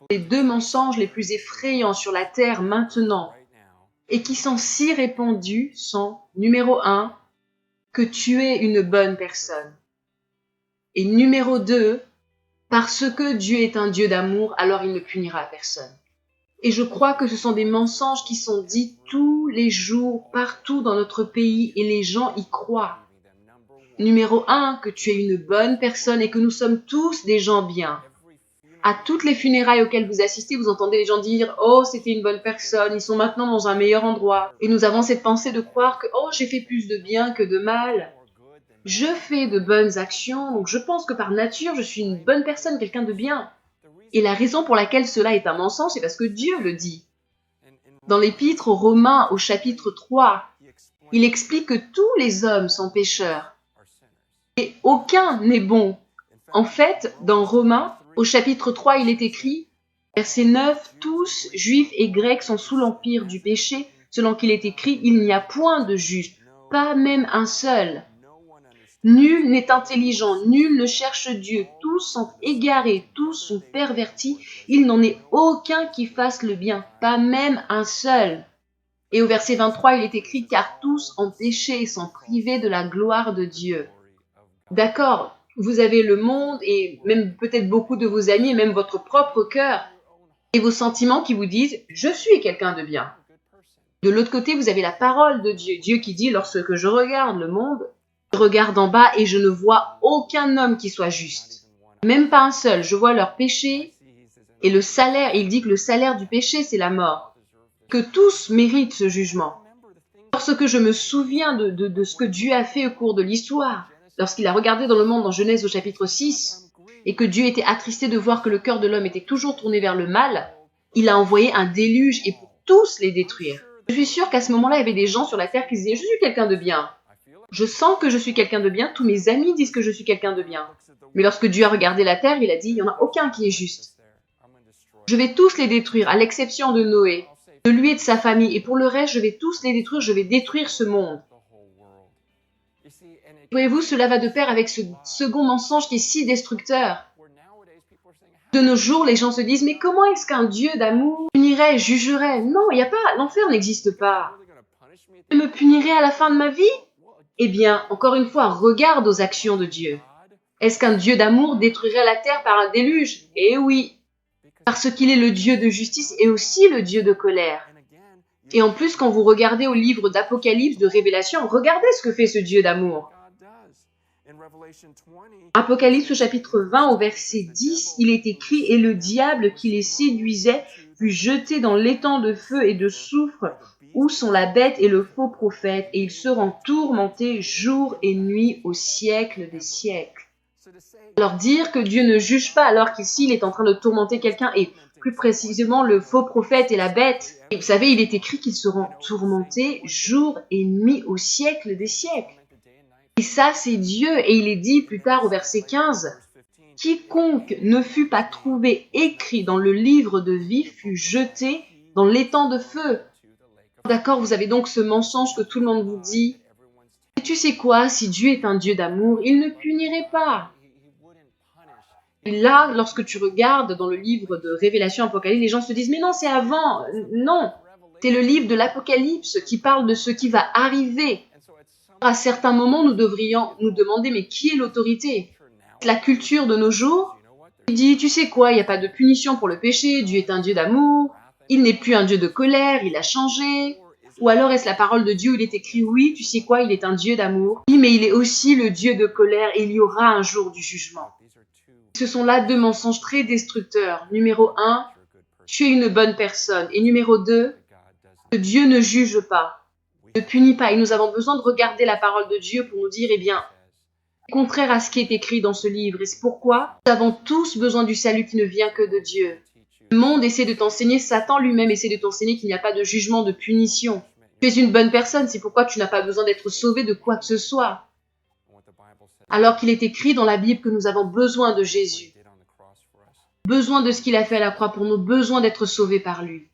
Les deux mensonges les plus effrayants sur la terre maintenant et qui sont si répandus sont, numéro 1, que tu es une bonne personne. Et numéro 2, parce que Dieu est un Dieu d'amour, alors il ne punira personne. Et je crois que ce sont des mensonges qui sont dits tous les jours, partout dans notre pays, et les gens y croient. Numéro 1, que tu es une bonne personne et que nous sommes tous des gens bien. À toutes les funérailles auxquelles vous assistez, vous entendez les gens dire « Oh, c'était une bonne personne, ils sont maintenant dans un meilleur endroit. » Et nous avons cette pensée de croire que « Oh, j'ai fait plus de bien que de mal. » Je fais de bonnes actions, donc je pense que par nature, je suis une bonne personne, quelqu'un de bien. Et la raison pour laquelle cela est un mensonge, c'est parce que Dieu le dit. Dans l'épître aux Romains, au chapitre 3, il explique que tous les hommes sont pécheurs et aucun n'est bon. En fait, dans Romains, au chapitre 3, il est écrit, verset 9, « Tous, juifs et grecs, sont sous l'empire du péché, selon qu'il est écrit, il n'y a point de juste, pas même un seul. Nul n'est intelligent, nul ne cherche Dieu, tous sont égarés, tous sont pervertis, il n'en est aucun qui fasse le bien, pas même un seul. » Et au verset 23, il est écrit « Car tous ont péché et sont privés de la gloire de Dieu. » D'accord, vous avez le monde et même peut-être beaucoup de vos amis et même votre propre cœur et vos sentiments qui vous disent « Je suis quelqu'un de bien ». De l'autre côté, vous avez la parole de Dieu, Dieu qui dit « Lorsque je regarde le monde, je regarde en bas et je ne vois aucun homme qui soit juste. Même pas un seul, je vois leurs péchés et le salaire, il dit que le salaire du péché, c'est la mort. Que tous méritent ce jugement. Lorsque je me souviens de ce que Dieu a fait au cours de l'histoire, lorsqu'il a regardé dans le monde en Genèse au chapitre 6, et que Dieu était attristé de voir que le cœur de l'homme était toujours tourné vers le mal, il a envoyé un déluge et pour tous les détruire. Je suis sûre qu'à ce moment-là, il y avait des gens sur la terre qui disaient « Je suis quelqu'un de bien. Je sens que je suis quelqu'un de bien, tous mes amis disent que je suis quelqu'un de bien. » Mais lorsque Dieu a regardé la terre, il a dit « Il n'y en a aucun qui est juste. Je vais tous les détruire, à l'exception de Noé, de lui et de sa famille, et pour le reste, je vais tous les détruire, je vais détruire ce monde. » Voyez-vous, cela va de pair avec ce second mensonge qui est si destructeur. De nos jours, les gens se disent « Mais comment est-ce qu'un Dieu d'amour punirait, jugerait ?» Non, il n'y a pas, l'enfer n'existe pas. Il me punirait à la fin de ma vie? Eh bien, encore une fois, regarde aux actions de Dieu. Est-ce qu'un Dieu d'amour détruirait la terre par un déluge? Eh oui, parce qu'il est le Dieu de justice et aussi le Dieu de colère. Et en plus, quand vous regardez au livre d'Apocalypse, de Révélation, regardez ce que fait ce Dieu d'amour. Apocalypse au chapitre 20 au verset 10, il est écrit « Et le diable qui les séduisait fut jeté dans l'étang de feu et de soufre où sont la bête et le faux prophète, et ils seront tourmentés jour et nuit au siècle des siècles. » Alors dire que Dieu ne juge pas alors qu'ici il est en train de tourmenter quelqu'un, et plus précisément le faux prophète et la bête, et vous savez, il est écrit qu'ils seront tourmentés jour et nuit au siècle des siècles. Et ça, c'est Dieu, et il est dit plus tard au verset 15, « Quiconque ne fut pas trouvé écrit dans le livre de vie fut jeté dans l'étang de feu. » D'accord, vous avez donc ce mensonge que tout le monde vous dit. Et tu sais quoi, si Dieu est un Dieu d'amour, il ne punirait pas. Et là, lorsque tu regardes dans le livre de Révélation Apocalypse, les gens se disent « Mais non, c'est avant !» Non, c'est le livre de l'Apocalypse qui parle de ce qui va arriver. À certains moments, nous devrions nous demander « Mais qui est l'autorité ?» La culture de nos jours, il dit « Tu sais quoi, il n'y a pas de punition pour le péché, Dieu est un Dieu d'amour, il n'est plus un Dieu de colère, il a changé. » Ou alors est-ce la parole de Dieu où il est écrit « Oui, tu sais quoi, il est un Dieu d'amour. Oui, mais il est aussi le Dieu de colère et il y aura un jour du jugement. » Ce sont là deux mensonges très destructeurs. Numéro 1, tu es une bonne personne. Et numéro 2, que Dieu ne juge pas, ne punit pas. Et nous avons besoin de regarder la parole de Dieu pour nous dire, eh bien, contraire à ce qui est écrit dans ce livre. Et c'est pourquoi nous avons tous besoin du salut qui ne vient que de Dieu. Le monde essaie de t'enseigner, Satan lui-même essaie de t'enseigner qu'il n'y a pas de jugement, de punition. Tu es une bonne personne, c'est pourquoi tu n'as pas besoin d'être sauvé de quoi que ce soit. Alors qu'il est écrit dans la Bible que nous avons besoin de Jésus. Besoin de ce qu'il a fait à la croix pour nous, besoin d'être sauvés par lui.